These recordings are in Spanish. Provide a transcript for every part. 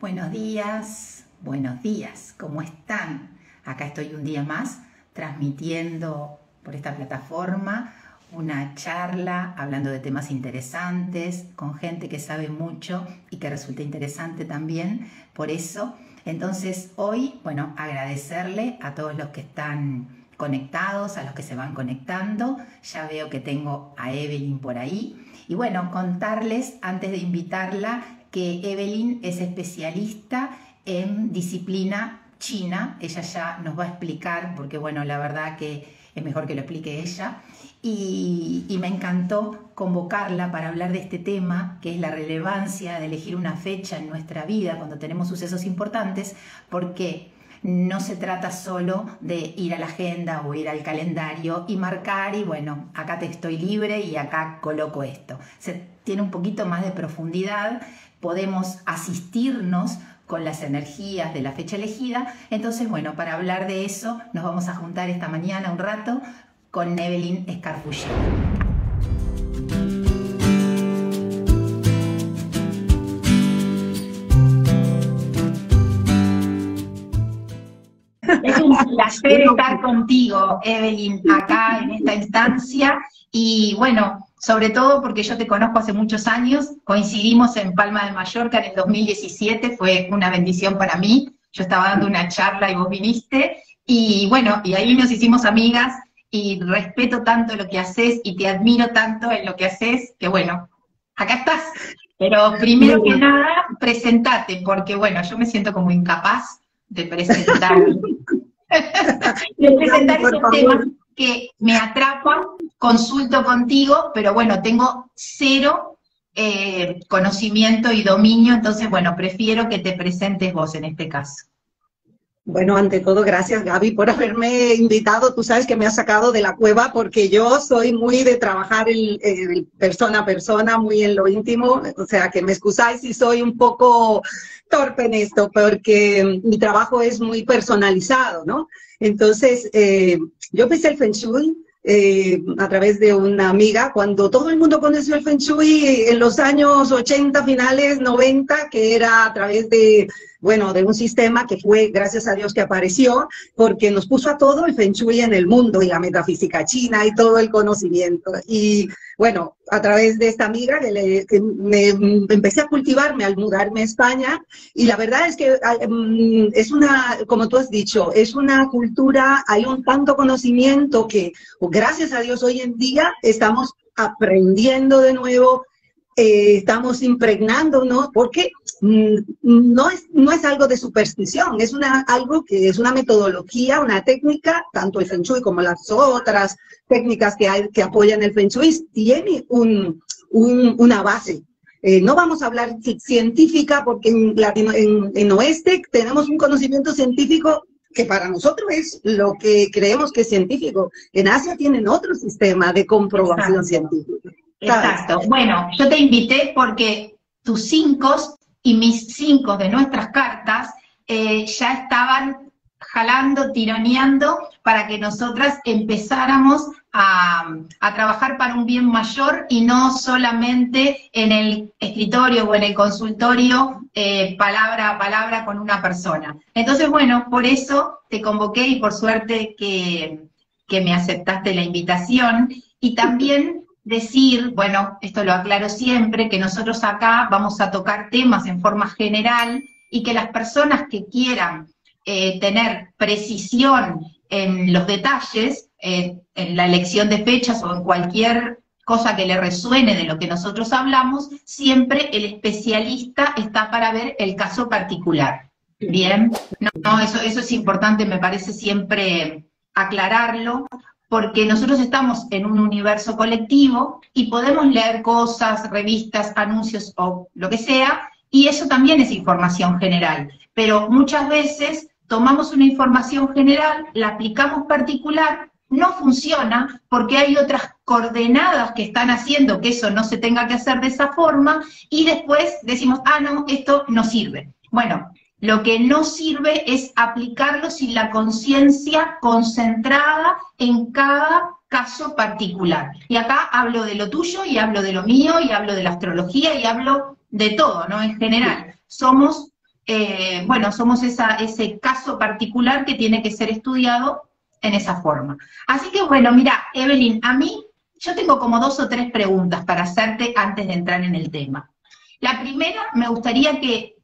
Buenos días, ¿cómo están? Acá estoy un día más transmitiendo por esta plataforma una charla hablando de temas interesantes con gente que sabe mucho y que resulta interesante también, por eso. Entonces hoy, bueno, agradecerle a todos los que están conectados, a los que se van conectando. Ya veo que tengo a Evelyn por ahí. Y bueno, contarles antes de invitarla que Evelyn es especialista en disciplina china. Ella ya nos va a explicar, porque bueno, la verdad que es mejor que lo explique ella. Y me encantó convocarla para hablar de este tema, que es la relevancia de elegir una fecha en nuestra vida cuando tenemos sucesos importantes, porque no se trata solo de ir a la agenda o ir al calendario y marcar y bueno, acá te estoy libre y acá coloco esto. Tiene un poquito más de profundidad, podemos asistirnos con las energías de la fecha elegida. Entonces, bueno, para hablar de eso nos vamos a juntar esta mañana un rato con Evelyn Scarfucci. Es un placer estar contigo, Evelyn, acá en esta instancia y bueno, sobre todo porque yo te conozco hace muchos años, coincidimos en Palma de Mallorca en el 2017, fue una bendición para mí, yo estaba dando una charla y vos viniste, y bueno, y ahí nos hicimos amigas, y respeto tanto lo que haces, y te admiro tanto en lo que haces, que bueno, acá estás. Pero primero que nada, presentate, porque bueno, yo me siento como incapaz de presentar, esos temas que me atrapan, consulto contigo, pero bueno, tengo cero conocimiento y dominio, entonces bueno, prefiero que te presentes vos en este caso. Bueno, ante todo, gracias Gaby por haberme invitado. Tú sabes que me has sacado de la cueva porque yo soy muy de trabajar el persona a persona, muy en lo íntimo, o sea que me excusáis si soy un poco torpe en esto porque mi trabajo es muy personalizado, ¿no? Entonces, yo empecé el Feng Shui a través de una amiga, cuando todo el mundo conoció el Feng Shui en los años 80, finales 90, que era a través de, bueno, de un sistema que fue, gracias a Dios que apareció, porque nos puso a todo el Feng Shui en el mundo y la metafísica china y todo el conocimiento. Y bueno, a través de esta amiga que me empecé a cultivarme al mudarme a España, y la verdad es que es una, como tú has dicho, es una cultura, hay un tanto conocimiento que gracias a Dios hoy en día estamos aprendiendo de nuevo, estamos impregnándonos, porque no es algo de superstición, es algo que es una metodología, una técnica, tanto el Feng Shui como las otras técnicas que apoyan el Feng Shui, tiene una base. No vamos a hablar científica porque en Oeste tenemos un conocimiento científico que para nosotros es lo que creemos que es científico. En Asia tienen otro sistema de comprobación científica. Exacto. Bueno, yo te invité porque tus 5 y mis 5 de nuestras cartas ya estaban jalando, tironeando para que nosotras empezáramos a trabajar para un bien mayor y no solamente en el escritorio o en el consultorio palabra a palabra con una persona. Entonces, bueno, por eso te convoqué y por suerte que me aceptaste la invitación y también decir, bueno, esto lo aclaro siempre, que nosotros acá vamos a tocar temas en forma general y que las personas que quieran tener precisión en los detalles, en la elección de fechas o en cualquier cosa que le resuene de lo que nosotros hablamos, siempre el especialista está para ver el caso particular. ¿Bien? No, eso es importante, me parece siempre aclararlo, porque nosotros estamos en un universo colectivo y podemos leer cosas, revistas, anuncios o lo que sea, y eso también es información general. Pero muchas veces tomamos una información general, la aplicamos particular, no funciona porque hay otras coordenadas que están haciendo que eso no se tenga que hacer de esa forma, y después decimos, ah, no, esto no sirve. Bueno, lo que no sirve es aplicarlo sin la conciencia concentrada en cada caso particular. Y acá hablo de lo tuyo, y hablo de lo mío, y hablo de la astrología, y hablo de todo, ¿no? En general, somos bueno, somos ese caso particular que tiene que ser estudiado en esa forma. Así que bueno, mira, Evelyn, yo tengo como 2 o 3 preguntas para hacerte antes de entrar en el tema. La primera, me gustaría que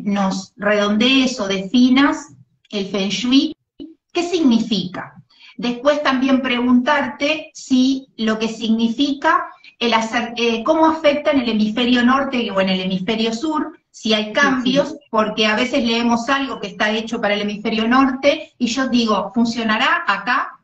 nos redondees o definas el Feng Shui, ¿qué significa? Después también preguntarte si lo que significa cómo afecta en el hemisferio norte o en el hemisferio sur, si hay cambios, porque a veces leemos algo que está hecho para el hemisferio norte, y yo digo, ¿funcionará acá?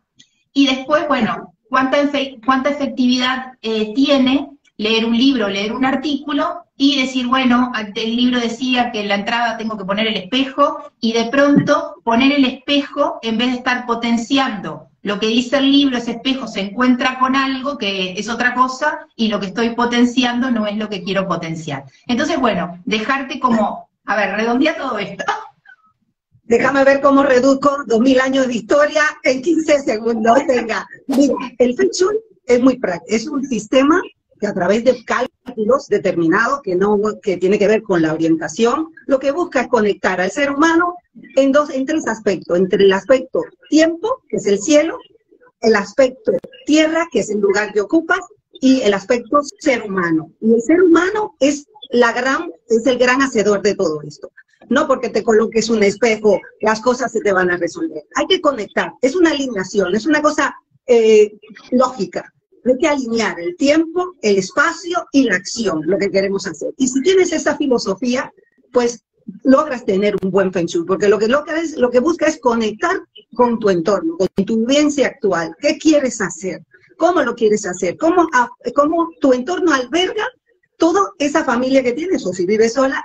Y después, bueno, ¿cuánta efectividad tiene leer un libro, leer un artículo, y decir, bueno, el libro decía que en la entrada tengo que poner el espejo, y de pronto poner el espejo, en vez de estar potenciando lo que dice el libro, ese espejo se encuentra con algo que es otra cosa, y lo que estoy potenciando no es lo que quiero potenciar. Entonces, bueno, dejarte como, a ver, redondea todo esto. Déjame ver cómo reduzco 2000 años de historia en 15 segundos. Venga, mira, el Feng Shui es muy práctico, es un sistema que a través de cálculos determinados, que tiene que ver con la orientación, lo que busca es conectar al ser humano en 3 aspectos, entre el aspecto tiempo, que es el cielo, el aspecto tierra, que es el lugar que ocupas, y el aspecto ser humano. Y el ser humano es el gran hacedor de todo esto. No porque te coloques un espejo, las cosas se te van a resolver. Hay que conectar, es una alineación, es una cosa lógica. Hay que alinear el tiempo, el espacio y la acción, lo que queremos hacer. Y si tienes esa filosofía, pues logras tener un buen Feng Shui, porque lo que busca es conectar con tu entorno, con tu vivencia actual. ¿Qué quieres hacer? ¿Cómo lo quieres hacer? ¿Cómo tu entorno alberga toda esa familia que tienes? O si vives sola,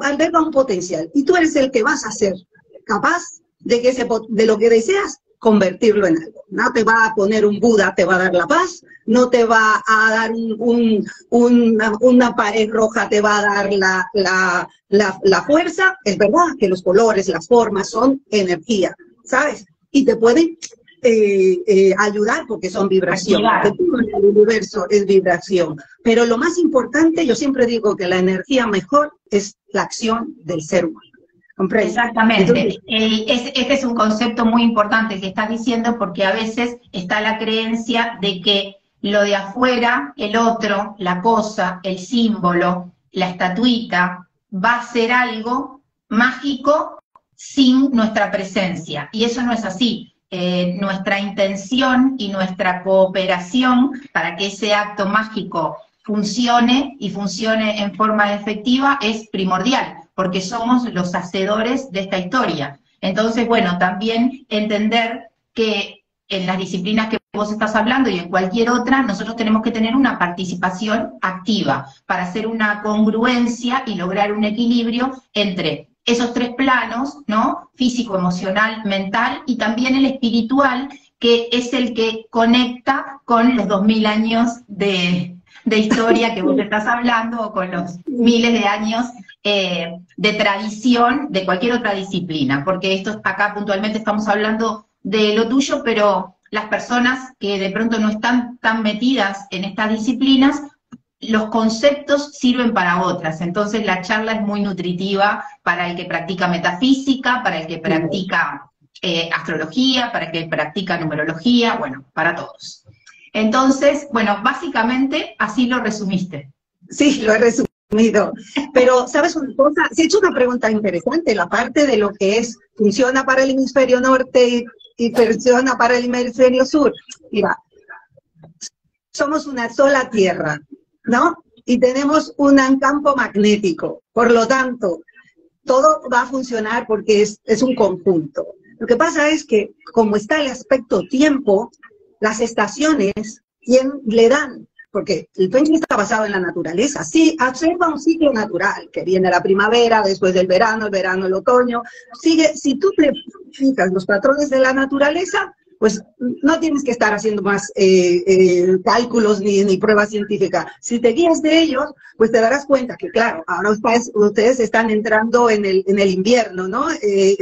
alberga un potencial. Y tú eres el que vas a ser capaz de lo que deseas, convertirlo en algo. No te va a poner un Buda, te va a dar la paz, no te va a dar una pared roja, te va a dar la fuerza. Es verdad que los colores, las formas son energía, ¿sabes? Y te pueden ayudar porque son vibraciones. El universo es vibración. Pero lo más importante, yo siempre digo que la energía mejor es la acción del ser humano. ¿Comprende? Exactamente. Este es un concepto muy importante que estás diciendo, porque a veces está la creencia de que lo de afuera, el otro, la cosa, el símbolo, la estatuita, va a ser algo mágico sin nuestra presencia. Y eso no es así. Nuestra intención y nuestra cooperación para que ese acto mágico funcione y funcione en forma efectiva es primordial, porque somos los hacedores de esta historia. Entonces, bueno, también entender que en las disciplinas que vos estás hablando y en cualquier otra, nosotros tenemos que tener una participación activa para hacer una congruencia y lograr un equilibrio entre esos 3 planos, ¿no? Físico, emocional, mental, y también el espiritual, que es el que conecta con los 2000 años de historia que vos estás hablando, o con los miles de años de tradición de cualquier otra disciplina, porque acá puntualmente estamos hablando de lo tuyo, pero las personas que de pronto no están tan metidas en estas disciplinas, los conceptos sirven para otras. Entonces la charla es muy nutritiva para el que practica metafísica, para el que practica astrología, para el que practica numerología, bueno, para todos. Entonces, bueno, básicamente así lo resumiste. Sí, lo he resumido. Pero, ¿sabes una cosa? Se ha hecho una pregunta interesante, la parte de lo que funciona para el hemisferio norte y funciona para el hemisferio sur. Mira, somos una sola tierra, ¿no? Y tenemos un campo magnético. Por lo tanto, todo va a funcionar porque es un conjunto. Lo que pasa es que, como está el aspecto tiempo, las estaciones, ¿quién le dan? Porque el Feng Shui está basado en la naturaleza. Sí, observa un ciclo natural, que viene la primavera, después del verano, el otoño. Si tú le fijas los patrones de la naturaleza, pues no tienes que estar haciendo más cálculos ni pruebas científicas. Si te guías de ellos, pues te darás cuenta que, claro, ahora ustedes están entrando en el invierno, ¿no?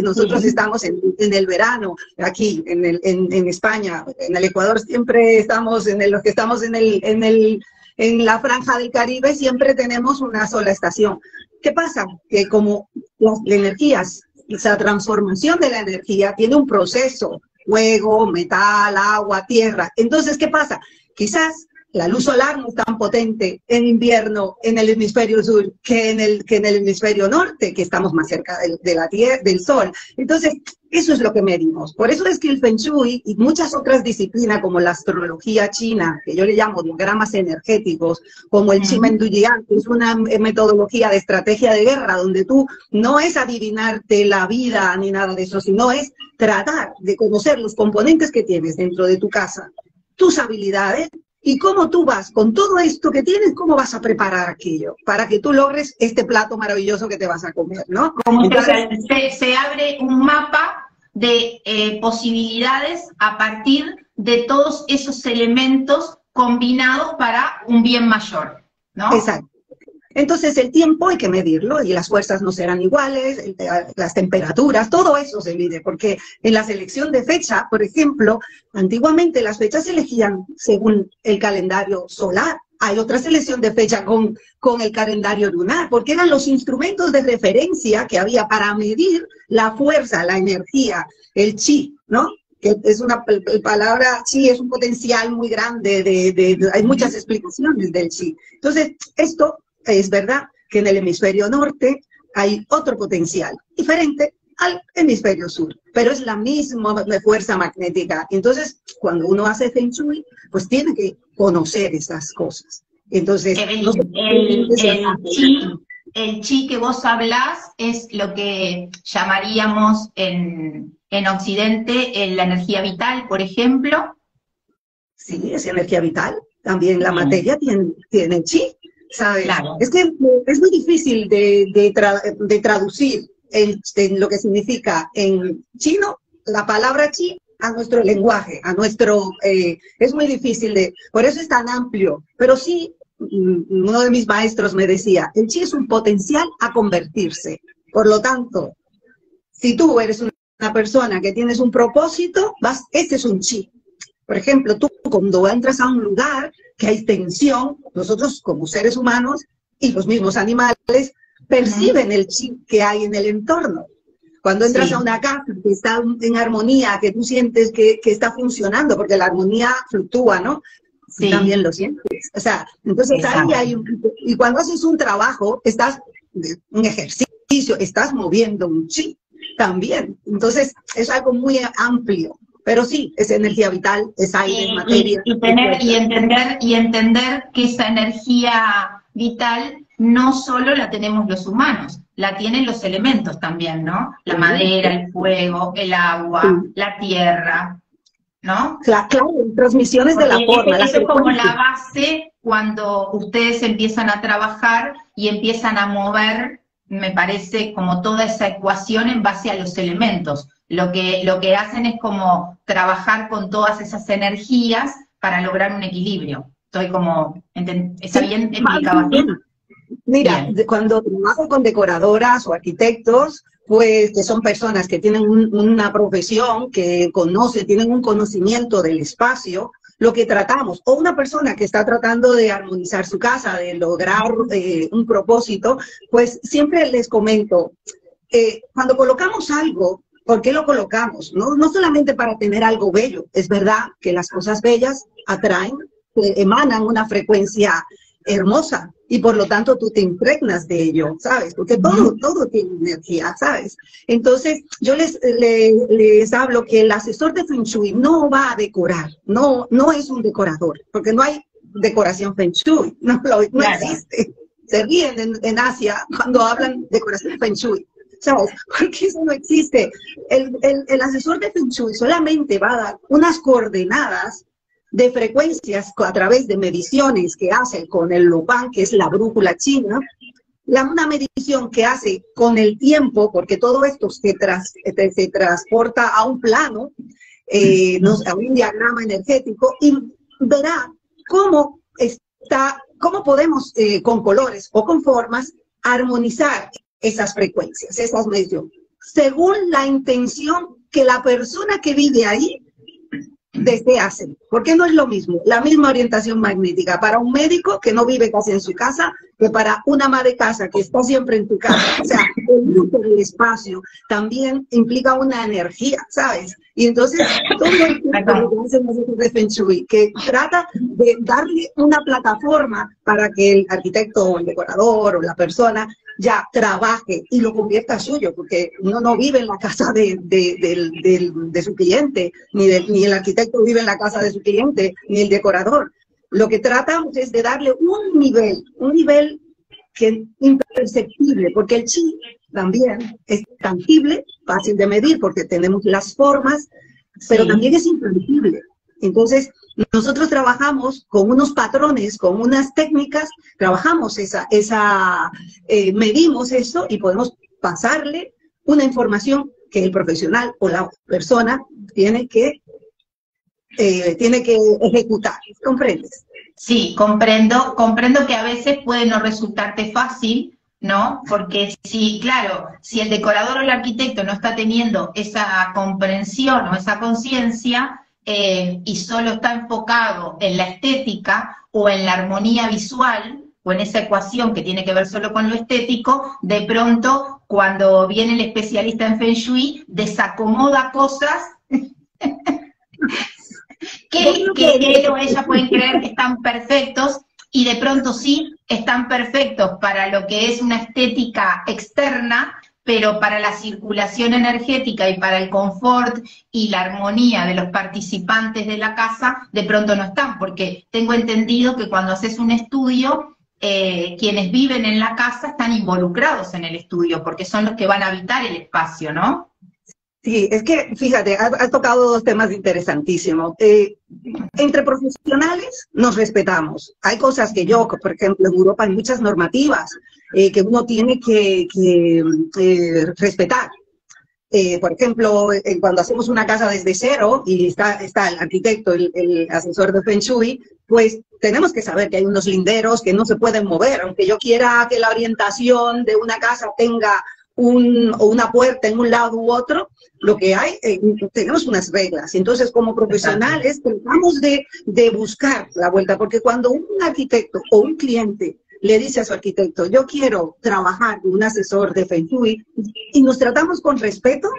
Nosotros estamos en el verano, aquí en España. En el Ecuador siempre estamos, los que estamos en la franja del Caribe, siempre tenemos una sola estación. ¿Qué pasa? Que como las energías, esa transformación de la energía tiene un proceso, fuego, metal, agua, tierra. Entonces, ¿qué pasa? Quizás la luz solar no es tan potente en invierno en el hemisferio sur que en el hemisferio norte, que estamos más cerca de la tierra, del sol. Entonces, eso es lo que medimos. Por eso es que el Feng Shui y muchas otras disciplinas, como la astrología china, que yo le llamo diagramas energéticos, como el Shimen Dujian, que es una metodología de estrategia de guerra, donde tú no es adivinarte la vida ni nada de eso, sino es tratar de conocer los componentes que tienes dentro de tu casa, tus habilidades, y cómo tú vas, con todo esto que tienes, cómo vas a preparar aquello, para que tú logres este plato maravilloso que te vas a comer, ¿no? Como Entonces, se abre un mapa de posibilidades a partir de todos esos elementos combinados para un bien mayor, ¿no? exacto. Entonces el tiempo hay que medirlo y las fuerzas no serán iguales, las temperaturas, todo eso se mide, porque en la selección de fecha, por ejemplo, antiguamente las fechas se elegían según el calendario solar. Hay otra selección de fecha con el calendario lunar, porque eran los instrumentos de referencia que había para medir la fuerza, la energía, el chi, ¿no? Que es una palabra, chi es un potencial muy grande, hay muchas explicaciones del chi. Entonces, esto es verdad que en el hemisferio norte hay otro potencial, diferente al hemisferio sur, pero es la misma fuerza magnética. Entonces, cuando uno hace Feng Shui, pues tiene que conocer esas cosas. Entonces, el chi que vos hablás es lo que llamaríamos en Occidente la energía vital, por ejemplo. Sí, es energía vital. También la materia tiene chi, ¿sabes? Claro. Es que es muy difícil de traducir lo que significa en chino la palabra chi a nuestro lenguaje, es muy difícil por eso es tan amplio, pero sí, uno de mis maestros me decía, el chi es un potencial a convertirse, por lo tanto, si tú eres una persona que tienes un propósito, este es un chi. Por ejemplo, tú cuando entras a un lugar que hay tensión, nosotros como seres humanos y los mismos animales perciben el chi que hay en el entorno. Cuando entras a una casa que está en armonía, que tú sientes que está funcionando, porque la armonía fluctúa, ¿no? Sí. También lo sientes. O sea, entonces ahí hay y cuando haces un trabajo, un ejercicio, estás moviendo un chi también. Entonces es algo muy amplio. Pero sí, es energía vital, es aire, es materia. Y entender que esa energía vital no solo la tenemos los humanos, la tienen los elementos también, ¿no? La madera, el fuego, el agua, la tierra, ¿no? Claro, transmisiones de la forma. Eso es como la base cuando ustedes empiezan a trabajar y empiezan a mover, me parece, como toda esa ecuación en base a los elementos. Lo que hacen es como trabajar con todas esas energías para lograr un equilibrio. Estoy como, ¿está bien explicado así? Mira, cuando trabajo con decoradoras o arquitectos, pues que son personas que tienen una profesión, que tienen un conocimiento del espacio, lo que tratamos, o una persona que está tratando de armonizar su casa, de lograr un propósito, pues siempre les comento, cuando colocamos algo, ¿por qué lo colocamos? No solamente para tener algo bello, es verdad que las cosas bellas atraen, emanan una frecuencia hermosa, y por lo tanto tú te impregnas de ello, ¿sabes? Porque todo tiene energía, ¿sabes? Entonces, yo les hablo que el asesor de Feng Shui no va a decorar, no es un decorador, porque no hay decoración Feng Shui, no existe. Se ríen en Asia cuando hablan de decoración Feng Shui, ¿sabes? Porque eso no existe. El asesor de Feng Shui solamente va a dar unas coordenadas de frecuencias a través de mediciones que hace con el Lupan, que es la brújula china, una medición que hace con el tiempo, porque todo esto se transporta a un plano, a un diagrama energético, y verá cómo podemos con colores o con formas armonizar esas frecuencias, esas mediciones, según la intención que la persona que vive ahí deseas. Porque no es lo mismo, la misma orientación magnética para un médico que no vive casi en su casa, que para una ama de casa que está siempre en tu casa. O sea, el uso del espacio también implica una energía, ¿sabes? Y entonces, todo esto es lo que hacen nosotros de Feng Shui, que trata de darle una plataforma para que el arquitecto o el decorador o la persona ya trabaje y lo convierta suyo, porque uno no vive en la casa de su cliente, ni el arquitecto vive en la casa de su cliente, ni el decorador. Lo que tratamos es de darle un nivel que es imperceptible, porque el chi también es tangible, fácil de medir, porque tenemos las formas, pero Sí. también es intangible. Entonces, nosotros trabajamos con unos patrones, con unas técnicas, trabajamos medimos eso y podemos pasarle una información que el profesional o la persona tiene que ejecutar. ¿Comprendes? Sí, comprendo que a veces puede no resultarte fácil, ¿no? Porque si, claro, si el decorador o el arquitecto no está teniendo esa comprensión o esa conciencia y solo está enfocado en la estética o en la armonía visual o en esa ecuación que tiene que ver solo con lo estético, de pronto cuando viene el especialista en Feng Shui desacomoda cosas que él o ella pueden creer que están perfectos y de pronto sí están perfectos para lo que es una estética externa, pero para la circulación energética y para el confort y la armonía de los participantes de la casa, de pronto no están, porque tengo entendido que cuando haces un estudio, quienes viven en la casa están involucrados en el estudio, porque son los que van a habitar el espacio, ¿no? Sí, es que, fíjate, has tocado dos temas interesantísimos. Entre profesionales nos respetamos. Hay cosas que por ejemplo, en Europa hay muchas normativas que uno tiene que respetar. Por ejemplo, cuando hacemos una casa desde cero y está el arquitecto, el asesor de Feng Shui, pues tenemos que saber que hay unos linderos que no se pueden mover. Aunque yo quiera que la orientación de una casa tenga una puerta en un lado u otro, lo que hay, tenemos unas reglas. Entonces, como profesionales, tratamos de buscar la vuelta, porque cuando un arquitecto o un cliente le dice a su arquitecto, yo quiero trabajar con un asesor de Feng Shui, y nos tratamos con respeto,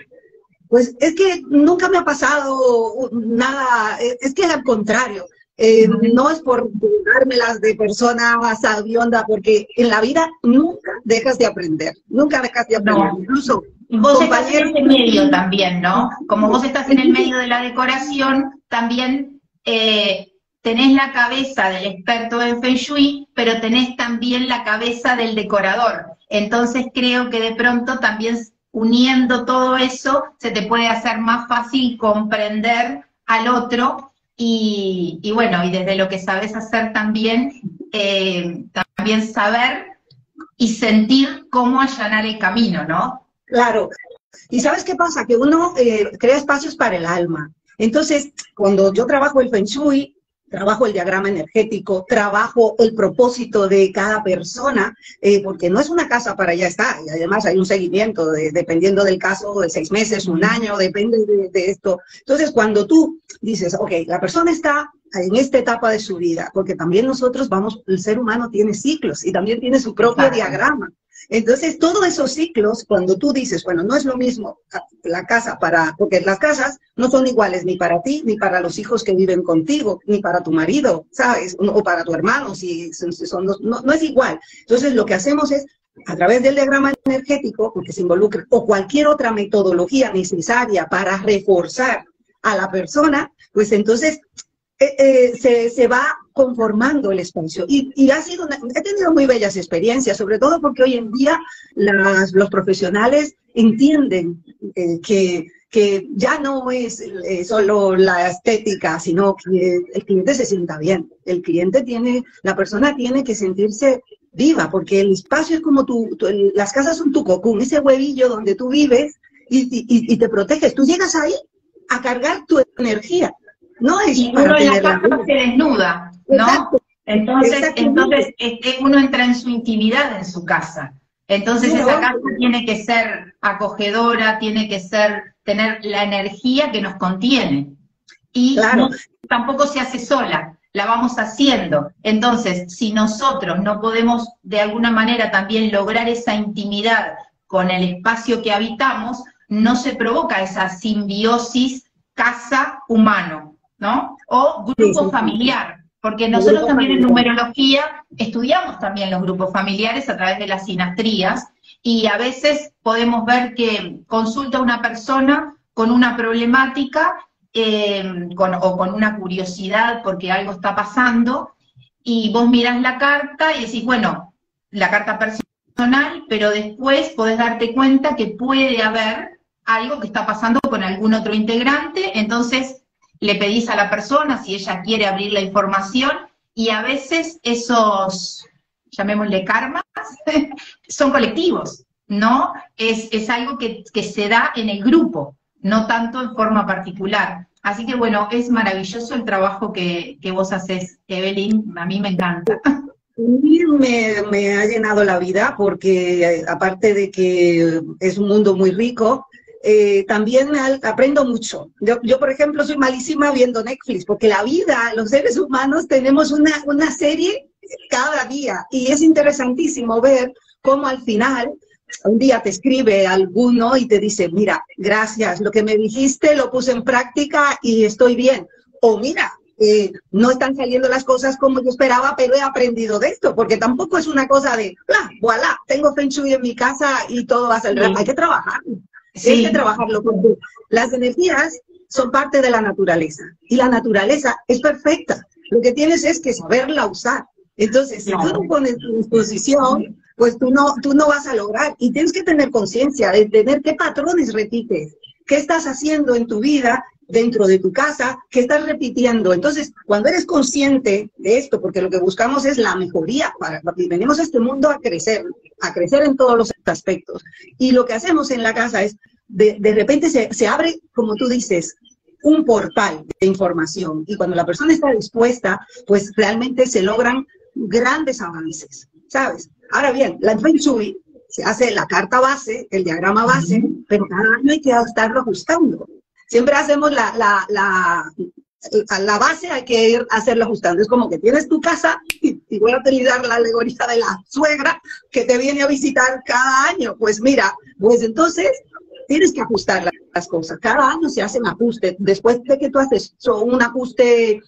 pues es que nunca me ha pasado nada, es que al contrario, no es por dármelas de persona sabionda, porque en la vida nunca dejas de aprender, nunca dejas de aprender, No. incluso Vos estás en ese medio también, ¿no? Como vos estás en el medio de la decoración, también tenés la cabeza del experto en Feng Shui, pero tenés también la cabeza del decorador. Entonces creo que de pronto también uniendo todo eso, se te puede hacer más fácil comprender al otro y bueno, y desde lo que sabes hacer también, también saber y sentir cómo allanar el camino, ¿no? claro. ¿Y sabes qué pasa? Que uno crea espacios para el alma. Entonces, cuando yo trabajo el Feng Shui, trabajo el diagrama energético, trabajo el propósito de cada persona, porque no es una casa para ya estar, y además hay un seguimiento, dependiendo del caso, de 6 meses, un año, depende de esto. Entonces, cuando tú dices, ok, la persona está en esta etapa de su vida, porque también nosotros el ser humano tiene ciclos y también tiene su propio diagrama. Entonces, todos esos ciclos, cuando tú dices, bueno, no es lo mismo la casa porque las casas no son iguales ni para ti, ni para los hijos que viven contigo, ni para tu marido, ¿sabes? O para tu hermano, si son dos, no es igual. Entonces, lo que hacemos es, a través del diagrama energético, porque se involucra, o cualquier otra metodología necesaria para reforzar a la persona, pues entonces se va conformando el espacio. Y he tenido muy bellas experiencias, sobre todo porque hoy en día los profesionales entienden que ya no es solo la estética, sino que el cliente se sienta bien. La persona tiene que sentirse viva, porque el espacio es como las casas son tu cocún, ese huevillo donde tú vives y te proteges. Tú llegas ahí a cargar tu energía. No es y para uno en la tenerla. casa se desnuda, ¿no? Exacto. Entonces uno entra en su intimidad en su casa. Entonces esa casa tiene que ser acogedora, tiene que tener la energía que nos contiene. y Claro. tampoco se hace sola, la vamos haciendo. Entonces, si nosotros no podemos de alguna manera también lograr esa intimidad con el espacio que habitamos, no se provoca esa simbiosis casa-humano, ¿no? O Sí, grupo sí, sí. familiar, porque El nosotros grupo también en familiar. numerología estudiamos también los grupos familiares a través de las sinastrías, y a veces podemos ver que consulta una persona con una problemática o con una curiosidad porque algo está pasando, y vos mirás la carta y decís, bueno, la carta personal, pero después podés darte cuenta que puede haber algo que está pasando con algún otro integrante, entonces le pedís a la persona si ella quiere abrir la información, y a veces esos, llamémosle karmas, son colectivos, ¿no? Es algo que se da en el grupo, no tanto en forma particular. Así que bueno, es maravilloso el trabajo que vos haces, Evelyn, a mí me encanta. Y me ha llenado la vida porque aparte de que es un mundo muy rico, también aprendo mucho. Yo, por ejemplo, soy malísima viendo Netflix porque la vida, los seres humanos tenemos una serie cada día y es interesantísimo ver cómo al final un día te escribe alguno y te dice, mira, gracias, lo que me dijiste lo puse en práctica y estoy bien. O mira, no están saliendo las cosas como yo esperaba, pero he aprendido de esto, porque tampoco es una cosa de, voilà, tengo Feng Shui en mi casa y todo va a salir. Hay que trabajarlo, hay que trabajarlo, porque las energías son parte de la naturaleza, y la naturaleza es perfecta. Lo que tienes es que saberla usar. Entonces, si tú no pones tu disposición, pues tú no vas a lograr, y tienes que tener conciencia de tener qué patrones repites, qué estás haciendo en tu vida, dentro de tu casa, que estás repitiendo. Entonces, cuando eres consciente de esto, porque lo que buscamos es la mejoría, venimos a este mundo a crecer en todos los aspectos. Y lo que hacemos en la casa es, de repente se abre, como tú dices, un portal de información. Y cuando la persona está dispuesta, pues realmente se logran grandes avances, ¿sabes? Ahora bien, la Feng Shui se hace la carta base, el diagrama base, pero cada año hay que estarlo ajustando. Siempre hacemos la base, hay que ir a hacerlo ajustando. Es como que tienes tu casa, y voy a utilizar la alegoría de la suegra que te viene a visitar cada año. Pues mira, pues entonces tienes que ajustar las cosas. Cada año se hacen ajustes. Después de que tú haces un ajuste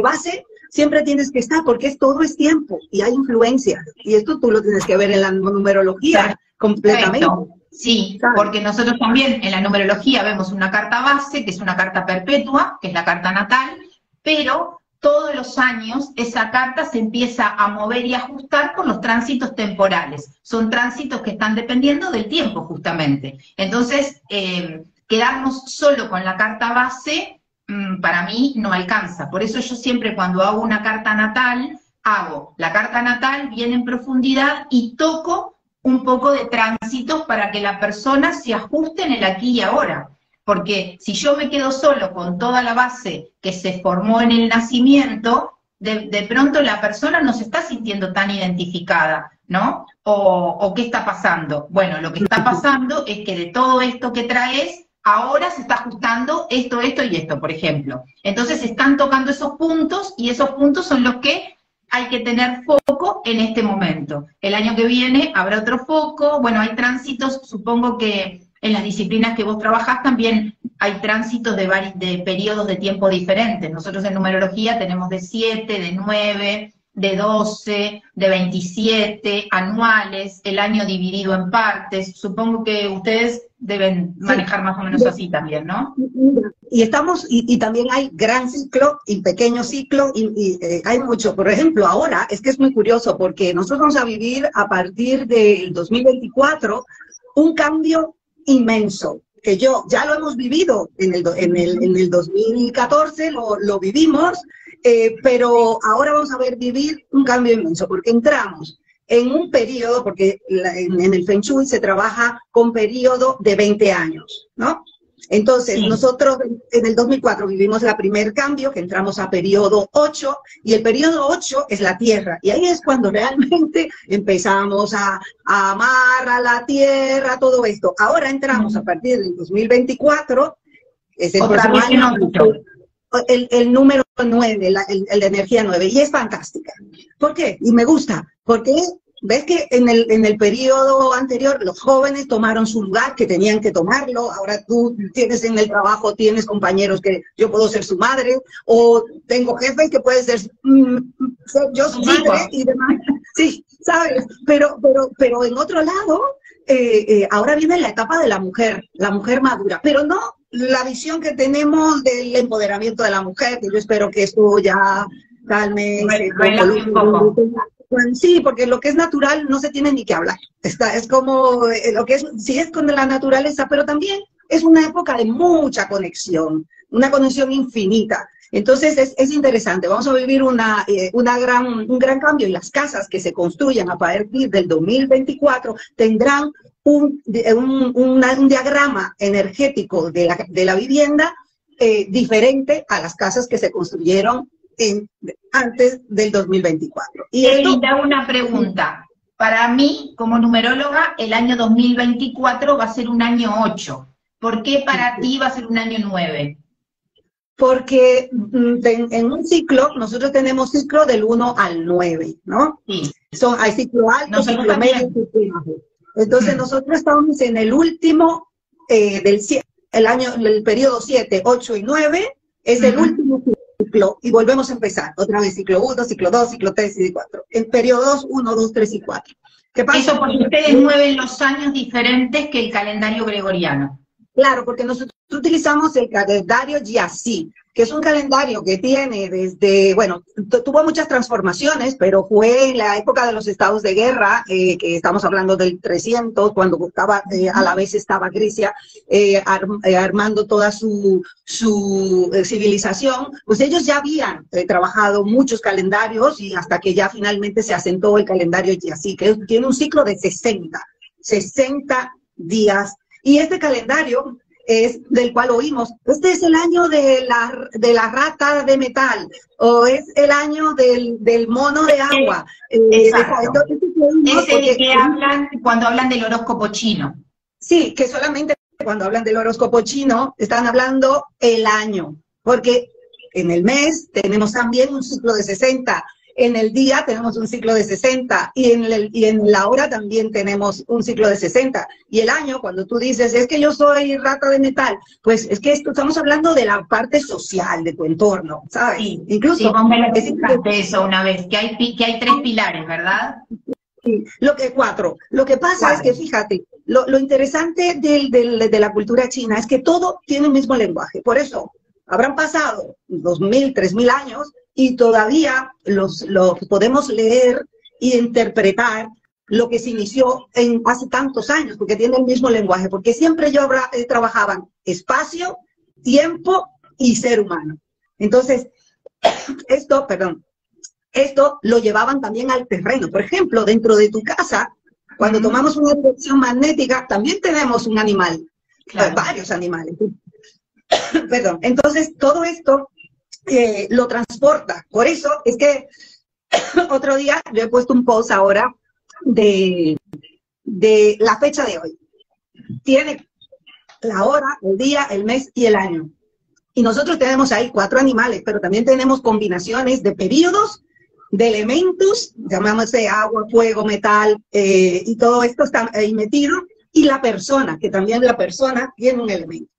base, siempre tienes que estar, porque todo es tiempo y hay influencias. Y esto tú lo tienes que ver en la numerología completamente. Perfecto. Sí, porque nosotros también en la numerología vemos una carta base, que es una carta perpetua, que es la carta natal, pero todos los años esa carta se empieza a mover y ajustar por los tránsitos temporales. Son tránsitos que están dependiendo del tiempo, justamente. Entonces, quedarnos solo con la carta base, para mí no alcanza. Por eso yo siempre cuando hago una carta natal, hago la carta natal bien en profundidad y toco un poco de tránsitos para que la persona se ajuste en el aquí y ahora. Porque si yo me quedo solo con toda la base que se formó en el nacimiento, de pronto la persona no se está sintiendo tan identificada, ¿no? O ¿qué está pasando? Bueno, lo que está pasando es que de todo esto que traes, ahora se está ajustando esto y esto, por ejemplo. Entonces se están tocando esos puntos, y esos puntos son los que hay que tener foco en este momento. El año que viene habrá otro foco. Bueno, hay tránsitos, supongo que en las disciplinas que vos trabajás también hay tránsitos de periodos de tiempo diferentes. Nosotros en numerología tenemos de 7, de 9, de 12, de 27, anuales, el año dividido en partes. Supongo que ustedes deben manejar más o menos así también, ¿no? Y también hay gran ciclo y pequeño ciclo, y hay mucho. Por ejemplo, ahora es que es muy curioso porque nosotros vamos a vivir a partir del 2024 un cambio inmenso, que ya lo hemos vivido en el 2014, lo vivimos, pero ahora vamos a vivir un cambio inmenso, porque entramos en un periodo, porque en el Feng Shui se trabaja con periodo de 20 años, ¿no? Entonces, nosotros en el 2004 vivimos el primer cambio, que entramos a periodo 8, y el periodo 8 es la Tierra, y ahí es cuando realmente empezamos a amar a la Tierra, todo esto. Ahora entramos a partir del 2024, es el próximo año, el número 9, el de energía 9, y es fantástica. ¿Por qué? Y me gusta, porque ves que en el periodo anterior los jóvenes tomaron su lugar, que tenían que tomarlo. Ahora tú tienes en el trabajo, tienes compañeros que yo puedo ser su madre, o tengo jefes que puede ser yo su madre y demás. Sí, ¿sabes? Pero en otro lado, ahora viene la etapa de la mujer madura, pero no la visión que tenemos del empoderamiento de la mujer, que yo espero que esto ya calme. Un poco. Sí, porque lo que es natural no se tiene ni que hablar. Es como lo que es, sí es con la naturaleza, pero también es una época de mucha conexión, una conexión infinita. Entonces es interesante, vamos a vivir un gran cambio, y las casas que se construyan a partir del 2024 tendrán un diagrama energético de la vivienda diferente a las casas que se construyeron antes del 2024. Y Evelyn, te hago una pregunta. Para mí, como numeróloga, el año 2024 va a ser un año 8. ¿Por qué para ti va a ser un año 9? Porque en un ciclo, nosotros tenemos ciclo del 1 al 9, ¿no? Sí. Hay ciclo alto, ciclo medio, ciclo bajo. Entonces nosotros estamos en el último, el periodo 7, 8 y 9, es el último ciclo, y volvemos a empezar. Otra vez ciclo 1, ciclo 2, ciclo 3 y 4. En periodos 1, 2, 3 y 4. ¿Qué pasa? Eso porque ustedes mueven los años diferentes que el calendario gregoriano. Claro, porque nosotros utilizamos el calendario Yazí, que es un calendario que tiene desde, bueno, tuvo muchas transformaciones, pero fue en la época de los estados de guerra, que estamos hablando del 300, cuando estaba, a la vez estaba Grecia armando toda su civilización. Pues ellos ya habían trabajado muchos calendarios, y hasta que ya finalmente se asentó el calendario Yazí, que tiene un ciclo de 60 días. Y este calendario es del cual oímos, este es el año de la rata de metal, o es el año del mono de agua. Exacto. Es el que hablan cuando hablan del horóscopo chino. Sí, que solamente cuando hablan del horóscopo chino están hablando el año, porque en el mes tenemos también un ciclo de 60, en el día tenemos un ciclo de 60, y en la hora también tenemos un ciclo de 60. Y el año, cuando tú dices, es que yo soy rata de metal, pues es que estamos hablando de la parte social de tu entorno, ¿sabes? Sí, incluso sí, vos me lo explicaste eso una vez, que hay 3 pilares, ¿verdad? Sí, cuatro. Lo que pasa es que, fíjate, lo interesante de la cultura china es que todo tiene el mismo lenguaje. Por eso, habrán pasado 2000, 3000 años, y todavía los podemos leer e interpretar lo que se inició hace tantos años, porque tiene el mismo lenguaje, porque siempre trabajaban espacio, tiempo y ser humano. Entonces, esto lo llevaban también al terreno. Por ejemplo, dentro de tu casa, cuando tomamos una dirección magnética, también tenemos un animal, varios animales. Perdón. Entonces, todo esto lo transporta. Por eso es que otro día yo he puesto un post ahora de la fecha de hoy. Tiene la hora, el día, el mes y el año. Y nosotros tenemos ahí 4 animales, pero también tenemos combinaciones de periodos, de elementos, llamámosle agua, fuego, metal, y todo esto está ahí metido. Y la persona, que también la persona tiene un elemento.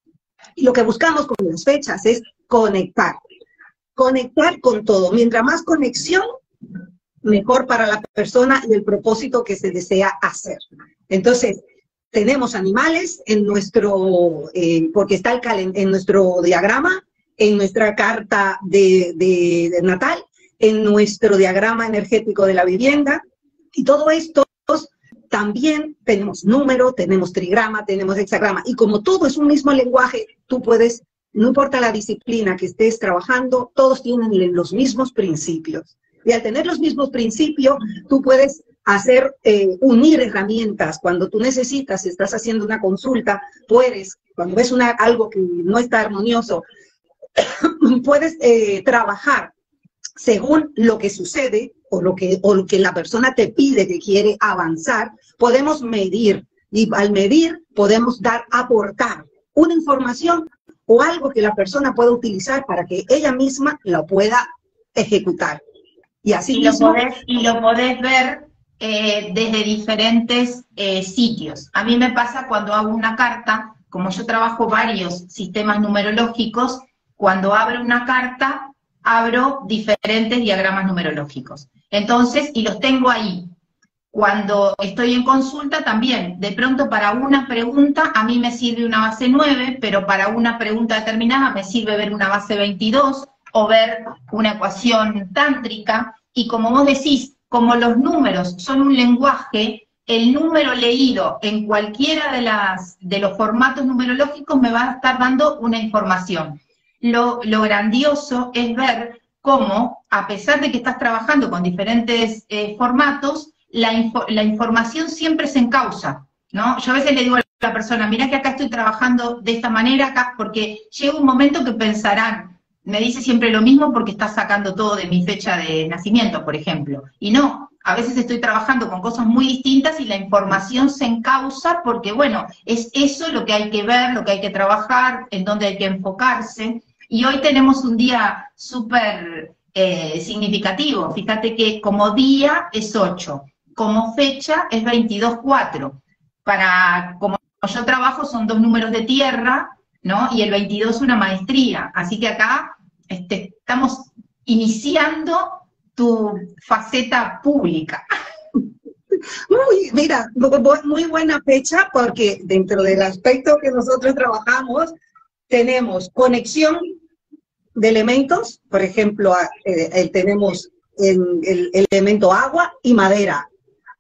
Y lo que buscamos con las fechas es conectar con todo. Mientras más conexión, mejor para la persona y el propósito que se desea hacer. Entonces, tenemos animales en nuestro, porque está en nuestro diagrama, en nuestra carta de natal, en nuestro diagrama energético de la vivienda, y todo esto también tenemos número, tenemos trigrama, tenemos hexagrama, y como todo es un mismo lenguaje, tú puedes, no importa la disciplina que estés trabajando, todos tienen los mismos principios. Y al tener los mismos principios, tú puedes unir herramientas. Cuando tú necesitas, si estás haciendo una consulta, cuando ves algo que no está armonioso, puedes trabajar según lo que sucede o lo que la persona te pide que quiere avanzar. Podemos medir, y al medir podemos aportar una información o algo que la persona pueda utilizar para que ella misma lo pueda ejecutar. Y así mismo... Y lo podés ver desde diferentes sitios. A mí me pasa cuando hago una carta, como yo trabajo varios sistemas numerológicos, cuando abro una carta, abro diferentes diagramas numerológicos. Entonces, y los tengo ahí. Cuando estoy en consulta también, de pronto para una pregunta a mí me sirve una base 9, pero para una pregunta determinada me sirve ver una base 22 o ver una ecuación tántrica, y como vos decís, como los números son un lenguaje, el número leído en cualquiera de los formatos numerológicos me va a estar dando una información. Lo grandioso es ver cómo, a pesar de que estás trabajando con diferentes formatos, la información siempre se encausa, ¿no? Yo a veces le digo a la persona, mira que acá estoy trabajando de esta manera, acá, porque llega un momento que pensarán, me dice siempre lo mismo porque está sacando todo de mi fecha de nacimiento, por ejemplo. Y no, a veces estoy trabajando con cosas muy distintas y la información se encausa porque, bueno, es eso lo que hay que ver, lo que hay que trabajar, en dónde hay que enfocarse. Y hoy tenemos un día súper significativo. Fíjate que como día es 8, como fecha es 22-4. Como yo trabajo son 2 números de tierra, ¿no? Y el 22 es una maestría. Así que acá estamos iniciando tu faceta pública. Mira, muy buena fecha, porque dentro del aspecto que nosotros trabajamos, tenemos conexión de elementos, por ejemplo, tenemos el elemento agua y madera,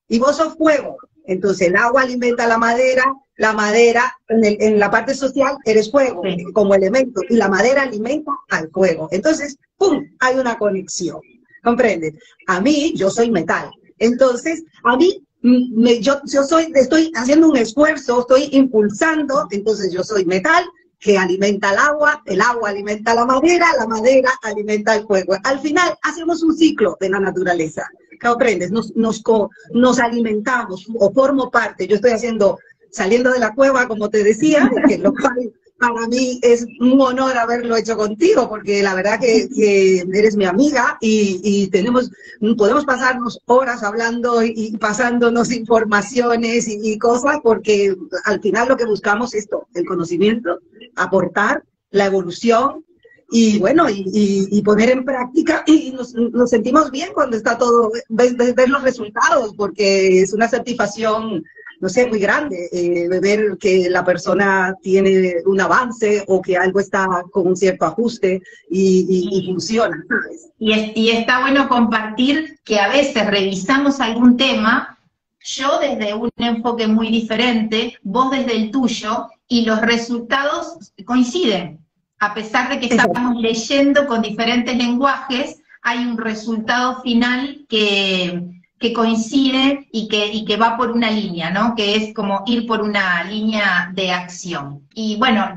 y vos sos fuego, entonces el agua alimenta la madera en la parte social eres fuego, sí, como elemento, y la madera alimenta al fuego, entonces, ¡pum!, hay una conexión, ¿comprendes? Yo soy metal, entonces, a mí, estoy haciendo un esfuerzo, estoy impulsando, entonces yo soy metal, que alimenta el agua alimenta la madera alimenta el fuego. Al final hacemos un ciclo de la naturaleza, ¿comprendes? Nos alimentamos, o formo parte. Yo estoy saliendo de la cueva, como te decía, que lo cual para mí es un honor haberlo hecho contigo, porque la verdad que eres mi amiga y podemos pasarnos horas hablando y pasándonos informaciones y cosas, porque al final lo que buscamos es esto, el conocimiento, aportar la evolución y bueno, y poner en práctica, y nos sentimos bien cuando está todo, ver los resultados, porque es una satisfacción, no sé, muy grande, ver que la persona tiene un avance o que algo está con un cierto ajuste y funciona, ¿sabes? Y está bueno compartir que a veces revisamos algún tema, yo desde un enfoque muy diferente, vos desde el tuyo, y los resultados coinciden. A pesar de que estamos leyendo con diferentes lenguajes, hay un resultado final que coincide y que va por una línea, ¿no? Que es como ir por una línea de acción. Y bueno,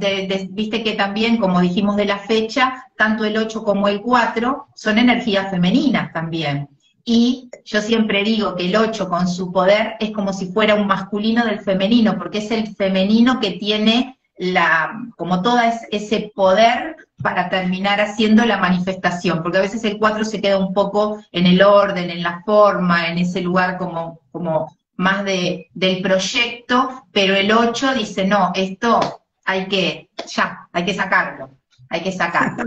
viste que también, como dijimos de la fecha, tanto el 8 como el 4 son energías femeninas también. Y yo siempre digo que el 8 con su poder es como si fuera un masculino del femenino, porque es el femenino que tiene como todo ese poder para terminar haciendo la manifestación, porque a veces el 4 se queda un poco en el orden, en la forma, en ese lugar como más del proyecto, pero el 8 dice, no, esto hay que sacarlo, hay que sacarlo.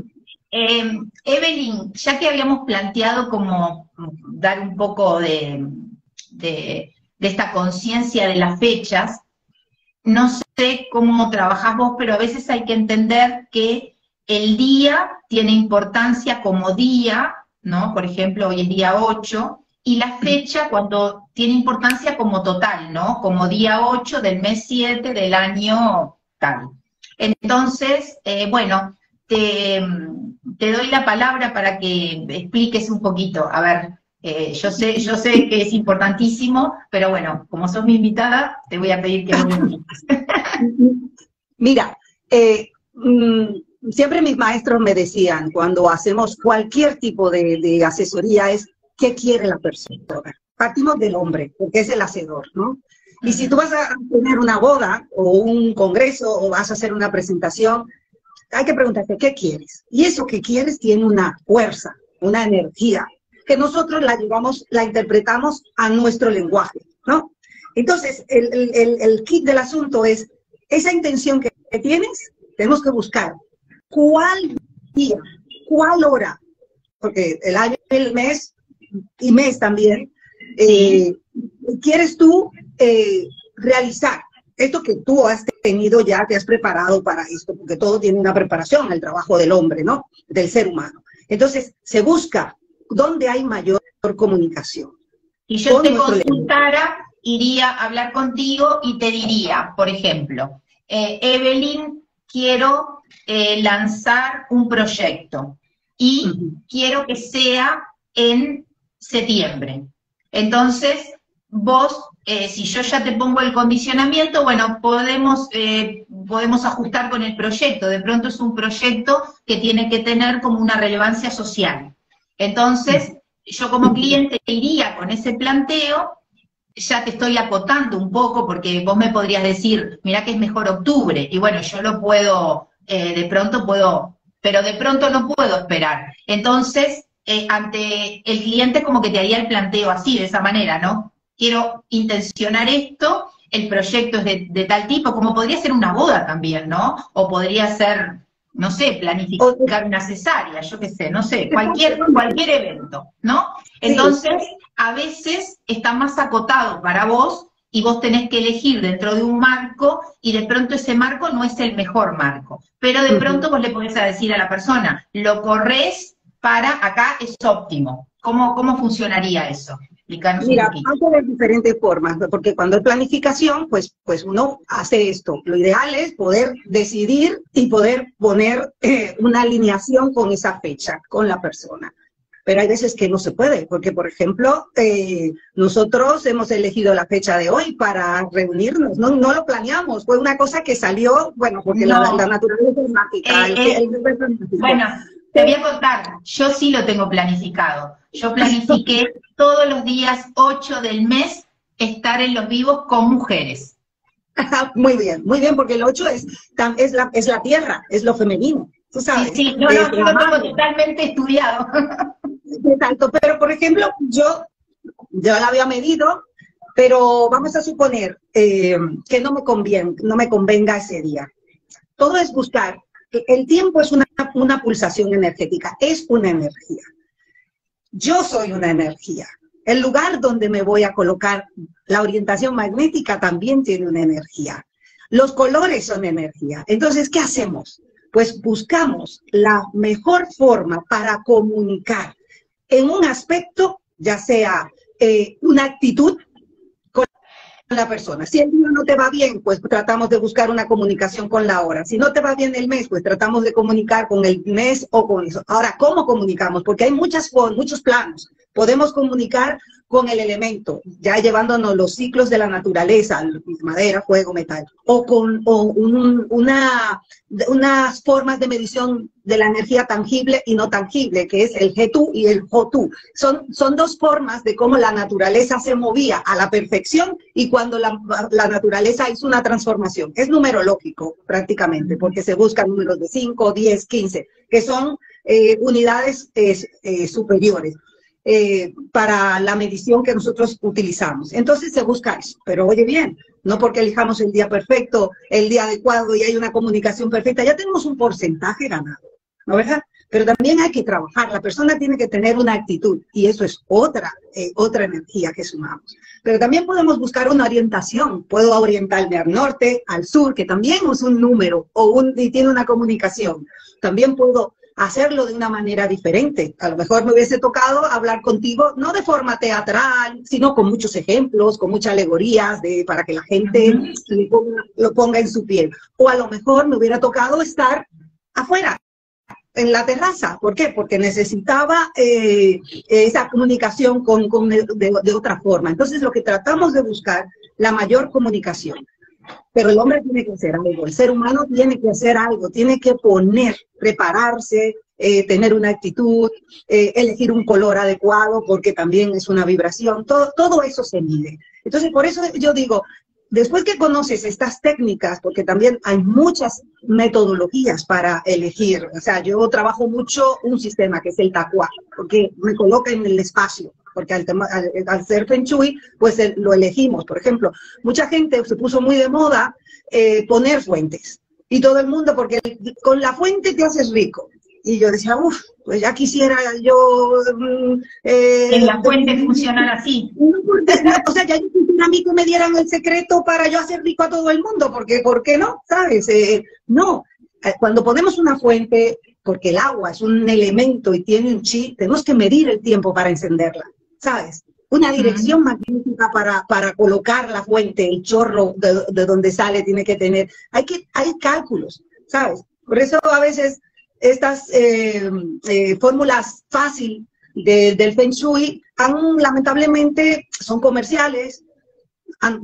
Evelyn, ya que habíamos planteado como dar un poco de esta conciencia de las fechas, no sé cómo trabajás vos, pero a veces hay que entender que el día tiene importancia como día, ¿no? Por ejemplo, hoy es día 8, y la fecha cuando tiene importancia como total, ¿no? Como día 8 del mes 7 del año tal. Entonces, bueno, te doy la palabra para que expliques un poquito. A ver, yo sé que es importantísimo, pero bueno, como sos mi invitada, te voy a pedir que me expliques. Mira, siempre mis maestros me decían, cuando hacemos cualquier tipo de asesoría, es ¿qué quiere la persona? Partimos del hombre, porque es el hacedor, ¿no? Y si tú vas a tener una boda, o un congreso, o vas a hacer una presentación, hay que preguntarte, ¿qué quieres? Y eso que quieres tiene una fuerza, una energía, que nosotros la llevamos, la interpretamos a nuestro lenguaje, ¿no? Entonces, el kit del asunto es, esa intención que tienes, tenemos que buscar cuál día, cuál hora, porque el año, el mes y mes también, quieres tú realizar esto que tú has tenido ya, te has preparado para esto, porque todo tiene una preparación, el trabajo del hombre, ¿no? Del ser humano. Entonces, se busca dónde hay mayor comunicación. Si yo te consultara, iría a hablar contigo y te diría, por ejemplo, Evelyn, quiero lanzar un proyecto y quiero que sea en septiembre. Entonces, vos, si yo ya te pongo el condicionamiento, bueno, podemos ajustar con el proyecto. De pronto es un proyecto que tiene que tener como una relevancia social. Entonces, yo como cliente iría con ese planteo, ya te estoy acotando un poco, porque vos me podrías decir, mirá que es mejor octubre, y bueno, yo lo puedo, de pronto puedo, pero de pronto no puedo esperar. Entonces, ante el cliente como que te haría el planteo así, de esa manera, ¿no? Quiero intencionar esto, el proyecto es de tal tipo, como podría ser una boda también, ¿no? O podría ser, no sé, planificar una cesárea, yo qué sé, no sé, cualquier evento, ¿no? Entonces, a veces está más acotado para vos y vos tenés que elegir dentro de un marco y de pronto ese marco no es el mejor marco. Pero de pronto vos le podés decir a la persona, lo corres para acá es óptimo. ¿Cómo funcionaría eso? Explícanos un poquito. Hay de diferentes formas, porque cuando hay planificación, pues uno hace esto. Lo ideal es poder decidir y poder poner una alineación con esa fecha, con la persona. Pero hay veces que no se puede, porque, por ejemplo, nosotros hemos elegido la fecha de hoy para reunirnos, no lo planeamos, fue una cosa que salió, bueno, porque la naturaleza es mágica. Bueno, te voy a contar, yo sí lo tengo planificado. Yo planifiqué todos los días 8 del mes estar en los vivos con mujeres. Muy bien, porque el 8 es la tierra, es lo femenino, tú sabes. Sí, yo lo tengo totalmente estudiado. Exacto, pero por ejemplo, yo la había medido, pero vamos a suponer que no me convenga ese día. Todo es buscar, el tiempo es una pulsación energética, es una energía. Yo soy una energía. El lugar donde me voy a colocar, la orientación magnética también tiene una energía. Los colores son energía. Entonces, ¿qué hacemos? Pues buscamos la mejor forma para comunicar en un aspecto, ya sea una actitud con la persona. Si el día no te va bien, pues tratamos de buscar una comunicación con la hora. Si no te va bien el mes, pues tratamos de comunicar con el mes o con eso. Ahora, ¿cómo comunicamos? Porque hay muchos planos. Podemos comunicar con el elemento, ya llevándonos los ciclos de la naturaleza, madera, fuego, metal, o con unas formas de medición de la energía tangible y no tangible, que es el G2 y el JOTU. Son dos formas de cómo la naturaleza se movía a la perfección y cuando la naturaleza hizo una transformación. Es numerológico prácticamente, porque se buscan números de 5, 10, 15, que son unidades superiores. Para la medición que nosotros utilizamos. Entonces se busca eso, pero oye bien, no porque elijamos el día perfecto, el día adecuado y hay una comunicación perfecta, ya tenemos un porcentaje ganado, ¿no verdad? Pero también hay que trabajar, la persona tiene que tener una actitud y eso es otra energía que sumamos. Pero también podemos buscar una orientación, puedo orientarme al norte, al sur, que también es un número y tiene una comunicación. También puedo hacerlo de una manera diferente. A lo mejor me hubiese tocado hablar contigo, no de forma teatral, sino con muchos ejemplos, con muchas alegorías, para que la gente lo ponga en su piel. O a lo mejor me hubiera tocado estar afuera, en la terraza. ¿Por qué? Porque necesitaba esa comunicación de otra forma. Entonces, lo que tratamos de buscar, la mayor comunicación. Pero el hombre tiene que hacer algo, el ser humano tiene que hacer algo, tiene que prepararse, tener una actitud, elegir un color adecuado, porque también es una vibración, todo eso se mide. Entonces, por eso yo digo, después que conoces estas técnicas, porque también hay muchas metodologías para elegir. O sea, yo trabajo mucho un sistema que es el Takuá, porque me coloca en el espacio, porque al ser Feng Shui, pues lo elegimos. Por ejemplo, mucha gente se puso muy de moda poner fuentes, y todo el mundo, porque con la fuente te haces rico. Y yo decía, uff, pues ya quisiera yo... en la fuente funcionar así. O sea, ya yo quisiera a mí que me dieran el secreto para yo hacer rico a todo el mundo, porque ¿por qué no? ¿Sabes? No, cuando ponemos una fuente, porque el agua es un elemento y tiene un chi, tenemos que medir el tiempo para encenderla, ¿sabes? Una dirección magnífica para colocar la fuente, el chorro de donde sale tiene que tener. Hay cálculos, ¿sabes? Por eso a veces estas fórmulas fácil del Feng Shui lamentablemente son comerciales.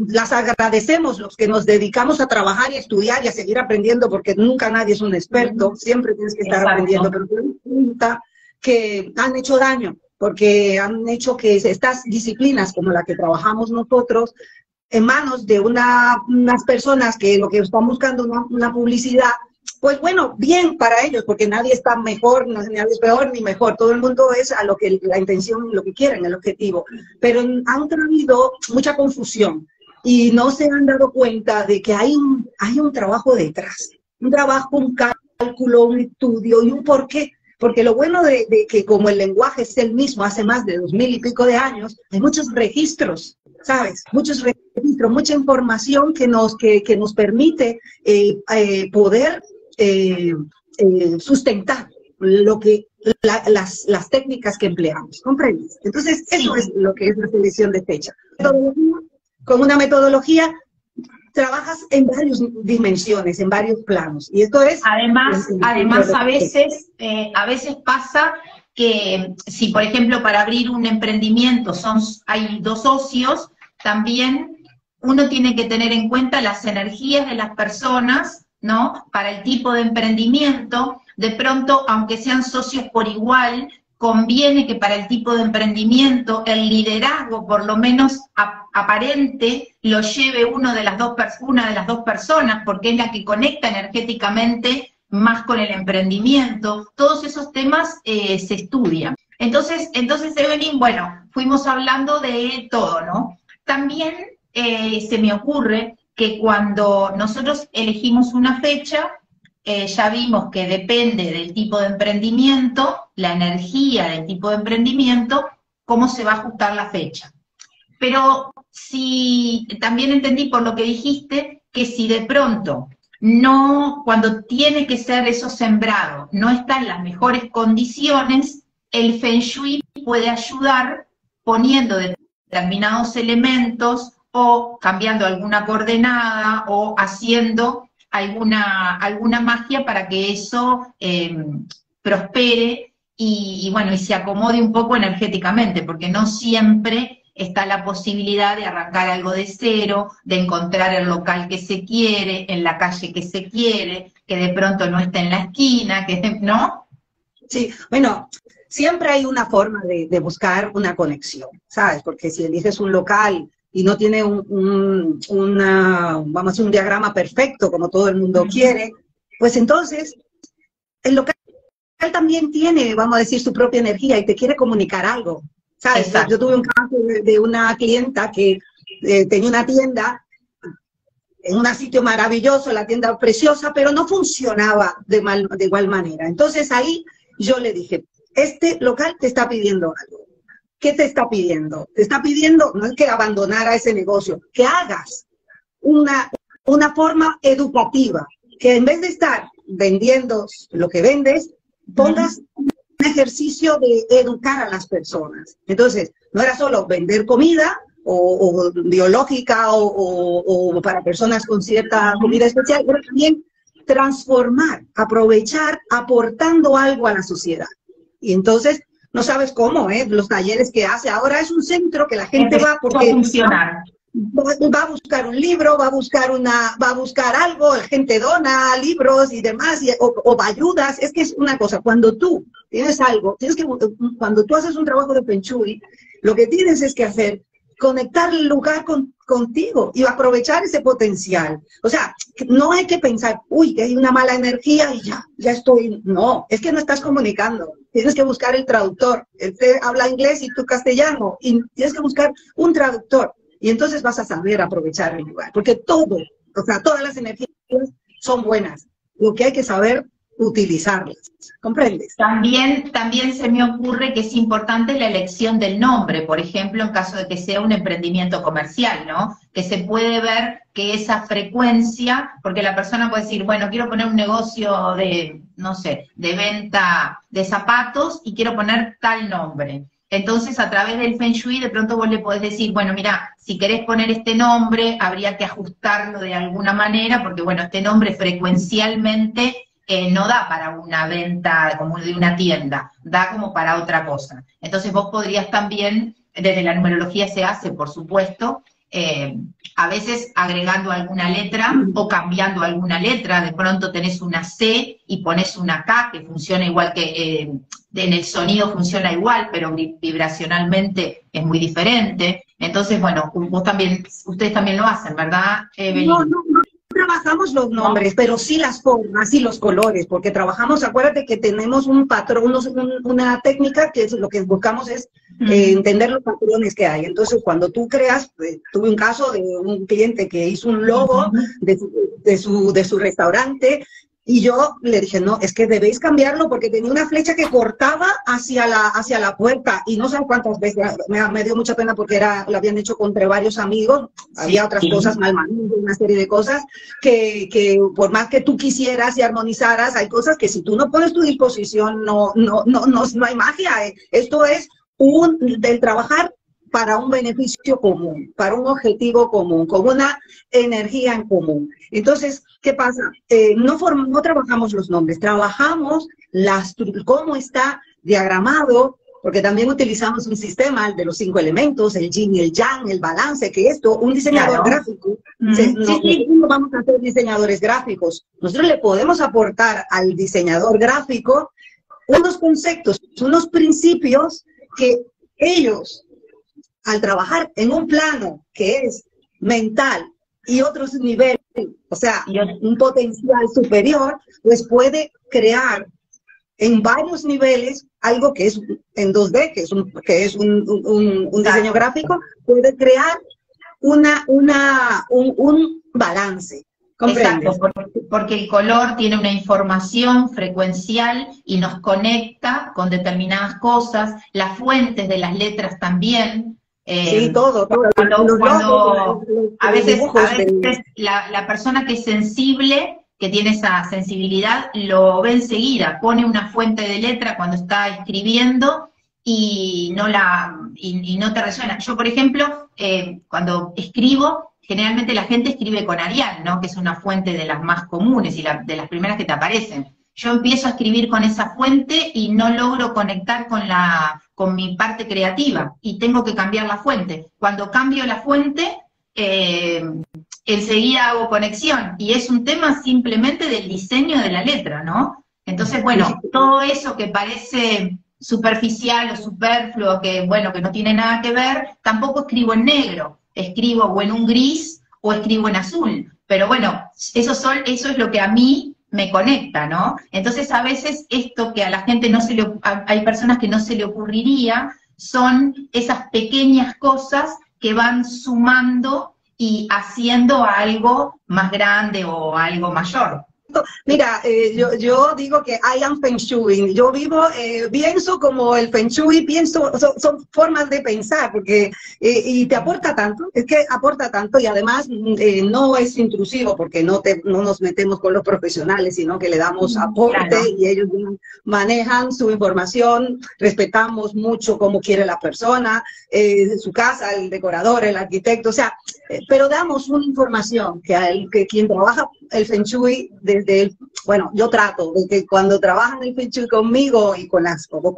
Las agradecemos los que nos dedicamos a trabajar y a estudiar y a seguir aprendiendo, porque nunca nadie es un experto, siempre tienes que estar aprendiendo, pero me cuenta que han hecho daño, porque han hecho que estas disciplinas como la que trabajamos nosotros, en manos de unas personas que lo que están buscando una publicidad, pues bueno, bien para ellos, porque nadie está mejor, nadie es peor ni mejor, todo el mundo es a lo que la intención, lo que quieren, el objetivo, pero han traído mucha confusión y no se han dado cuenta de que hay un trabajo detrás, un trabajo, un cálculo, un estudio y un porqué. Porque lo bueno de que como el lenguaje es el mismo hace más de 2000 y pico de años, hay muchos registros, ¿sabes? Muchos registros, mucha información que nos permite poder sustentar las técnicas que empleamos, ¿comprendes? Entonces, eso es lo que es la selección de fecha. Con una metodología trabajas en varias dimensiones, en varios planos, y esto es... Además a veces pasa que si, por ejemplo, para abrir un emprendimiento hay dos socios, también uno tiene que tener en cuenta las energías de las personas, ¿no? Para el tipo de emprendimiento, de pronto, aunque sean socios por igual, conviene que para el tipo de emprendimiento el liderazgo, por lo menos aparente, lo lleve una de las dos personas, porque es la que conecta energéticamente más con el emprendimiento. Todos esos temas se estudian. Entonces, Evelyn, bueno, fuimos hablando de todo, ¿no? También se me ocurre que cuando nosotros elegimos una fecha, ya vimos que depende del tipo de emprendimiento, la energía del tipo de emprendimiento, cómo se va a ajustar la fecha. Pero si también entendí por lo que dijiste, que si de pronto cuando tiene que ser eso sembrado, no está en las mejores condiciones, el Feng Shui puede ayudar poniendo determinados elementos o cambiando alguna coordenada o haciendo alguna magia para que eso prospere y se acomode un poco energéticamente, porque no siempre está la posibilidad de arrancar algo de cero, de encontrar el local que se quiere, en la calle que se quiere, que de pronto no esté en la esquina, ¿no? Sí, bueno, siempre hay una forma de buscar una conexión, ¿sabes? Porque si eliges un local y no tiene un diagrama perfecto como todo el mundo quiere, pues entonces el local también tiene, vamos a decir, su propia energía y te quiere comunicar algo, ¿sabes? Exacto. Yo tuve un caso de una clienta que tenía una tienda en un sitio maravilloso, la tienda preciosa, pero no funcionaba de igual manera. Entonces ahí yo le dije, este local te está pidiendo algo. ¿Qué te está pidiendo? Te está pidiendo, no es que abandonara ese negocio, que hagas una forma educativa, que en vez de estar vendiendo lo que vendes, pongas un ejercicio de educar a las personas. Entonces, no era solo vender comida o biológica o para personas con cierta comida especial, pero también transformar, aprovechar, aportando algo a la sociedad. Y entonces, no sabes cómo, los talleres que hace. Ahora es un centro que la gente va porque va a buscar un libro, va a buscar algo, la gente dona libros y demás, o ayudas. Es que es una cosa, cuando tú tienes algo, cuando tú haces un trabajo de Feng Shui, lo que tienes es que hacer, conectar el lugar contigo y aprovechar ese potencial. O sea, no hay que pensar, uy, que hay una mala energía y ya estoy. No, es que no estás comunicando. Tienes que buscar el traductor. Él te habla inglés y tú castellano. Y tienes que buscar un traductor. Y entonces vas a saber aprovechar el lugar. Porque todo, o sea, todas las energías son buenas. Lo que hay que saber utilizarlas. ¿Comprendes? También se me ocurre que es importante la elección del nombre, por ejemplo, en caso de que sea un emprendimiento comercial, ¿no? Que se puede ver que esa frecuencia, porque la persona puede decir, bueno, quiero poner un negocio de, no sé, de venta de zapatos y quiero poner tal nombre. Entonces, a través del Feng Shui, de pronto vos le podés decir, bueno, mira, si querés poner este nombre, habría que ajustarlo de alguna manera, porque, bueno, este nombre frecuencialmente no da para una venta como de una tienda, da como para otra cosa. Entonces vos podrías también, desde la numerología se hace, por supuesto, a veces agregando alguna letra o cambiando alguna letra, de pronto tenés una C y pones una K, que funciona igual que, en el sonido funciona igual, pero vibracionalmente es muy diferente. Entonces, bueno, ustedes también lo hacen, ¿verdad, Evelyn? No trabajamos los nombres, pero sí las formas y los colores, porque trabajamos, acuérdate que tenemos un patrón, una técnica que es lo que buscamos es entender los patrones que hay. Entonces, cuando tú creas, tuve un caso de un cliente que hizo un logo de su restaurante, y yo le dije, no, es que debéis cambiarlo porque tenía una flecha que cortaba hacia la puerta, y no sé cuántas veces, me dio mucha pena porque lo habían hecho contra varios amigos, había otras cosas mal manejadas, una serie de cosas que por más que tú quisieras y armonizaras, hay cosas que si tú no pones tu disposición, no hay magia. Esto es del trabajar para un beneficio común, para un objetivo común, con una energía en común. Entonces, ¿qué pasa? No trabajamos los nombres, trabajamos cómo está diagramado, porque también utilizamos un sistema, el de los 5 elementos, el yin y el yang, el balance, que esto, un diseñador gráfico, nosotros no vamos a ser diseñadores gráficos, nosotros le podemos aportar al diseñador gráfico unos conceptos, unos principios que ellos, al trabajar en un plano que es mental y otros niveles, o sea, un potencial superior, pues puede crear en varios niveles algo que es en 2D, que es un diseño gráfico, puede crear un balance. ¿Comprendes? Exacto, porque el color tiene una información frecuencial y nos conecta con determinadas cosas, las fuentes de las letras también. Sí, todo. A veces la persona que es sensible, que tiene esa sensibilidad, lo ve enseguida, pone una fuente de letra cuando está escribiendo y no te resuena. Yo, por ejemplo, cuando escribo, generalmente la gente escribe con Arial, ¿no? Que es una fuente de las más comunes y de las primeras que te aparecen. Yo empiezo a escribir con esa fuente y no logro conectar con mi parte creativa y tengo que cambiar la fuente. Cuando cambio la fuente, enseguida hago conexión y es un tema simplemente del diseño de la letra, ¿no? Entonces, bueno, todo eso que parece superficial o superfluo, que bueno, que no tiene nada que ver, tampoco escribo en negro, escribo o en un gris o escribo en azul, pero bueno, eso es lo que a mí me conecta, ¿no? Entonces a veces esto que a la gente hay personas que no se le ocurriría, son esas pequeñas cosas que van sumando y haciendo algo más grande o algo mayor. Mira, yo digo que I am Feng Shui. Yo pienso como el Feng Shui, son formas de pensar, porque y te aporta tanto, es que aporta tanto y además no es intrusivo, porque no nos metemos con los profesionales, sino que le damos aporte y ellos manejan su información, respetamos mucho cómo quiere la persona, su casa, el decorador, el arquitecto, o sea, pero damos una información que quien trabaja el Feng Shui bueno, yo trato de que cuando trabajan el Feng Shui conmigo y con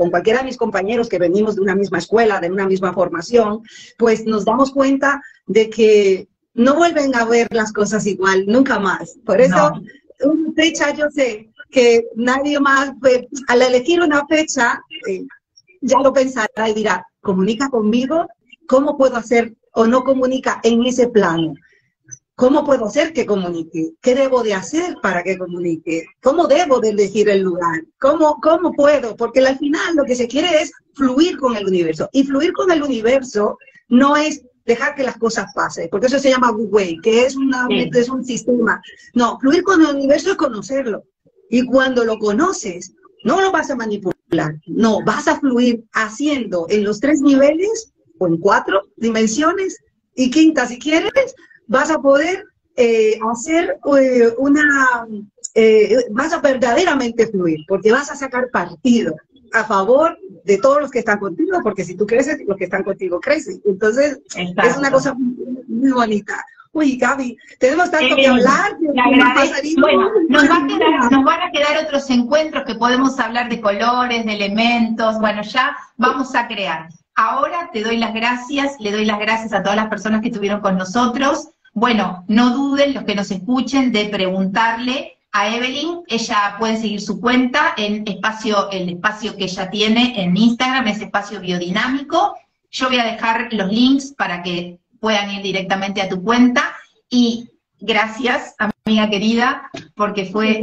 cualquiera de mis compañeros que venimos de una misma escuela, de una misma formación, pues nos damos cuenta de que no vuelven a ver las cosas igual, nunca más. Por eso, una fecha, yo sé que nadie más, al elegir una fecha, ya lo pensará y dirá, ¿comunica conmigo? ¿Cómo puedo hacer o no comunica en ese plano? ¿cómo puedo hacer que comunique? ¿Qué debo de hacer para que comunique? ¿Cómo debo de elegir el lugar? ¿Cómo puedo? Porque al final lo que se quiere es fluir con el universo. Y fluir con el universo no es dejar que las cosas pasen, porque eso se llama Wu Wei, que es, es un sistema. No, fluir con el universo es conocerlo. Y cuando lo conoces, no lo vas a manipular, no, vas a fluir haciendo en los 3 niveles, o en 4 dimensiones, y quinta si quieres, vas a poder hacer vas a verdaderamente fluir, porque vas a sacar partido a favor de todos los que están contigo, porque si tú creces, los que están contigo crecen. Entonces, exacto, es una cosa muy bonita. Uy, Gaby, tenemos tanto que hablar. Bueno, nos van a quedar otros encuentros que podemos hablar de colores, de elementos, bueno, ya vamos a crear. Ahora te doy las gracias, le doy las gracias a todas las personas que estuvieron con nosotros. Bueno, no duden los que nos escuchen de preguntarle a Evelyn. Ella puede seguir su cuenta en el espacio que ella tiene en Instagram, es Espacio Biodinámico. Yo voy a dejar los links para que puedan ir directamente a tu cuenta. Y gracias, amiga querida, porque fue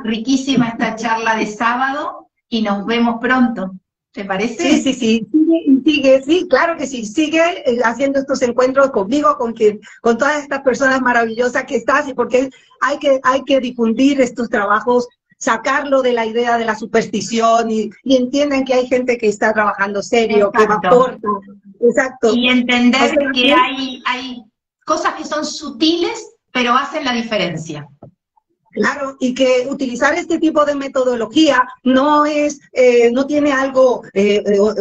riquísima esta charla de sábado, y nos vemos pronto. ¿Te parece? Sí, sigue, sí, claro que sí, sigue haciendo estos encuentros conmigo, con todas estas personas maravillosas que estás, y porque hay que difundir estos trabajos, sacarlo de la idea de la superstición, y entiendan que hay gente que está trabajando serio, exacto, que va aporta, exacto. Y entender que hay cosas que son sutiles, pero hacen la diferencia. Claro, y que utilizar este tipo de metodología no tiene algo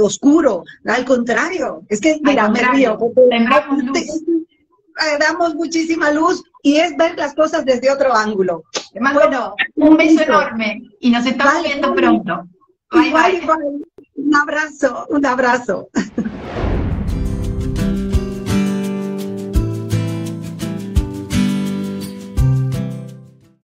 oscuro, al contrario, es que, mira, me río, damos muchísima luz, y es ver las cosas desde otro ángulo. Bueno, un beso enorme, y nos estamos viendo pronto. Bye, bye. Un abrazo.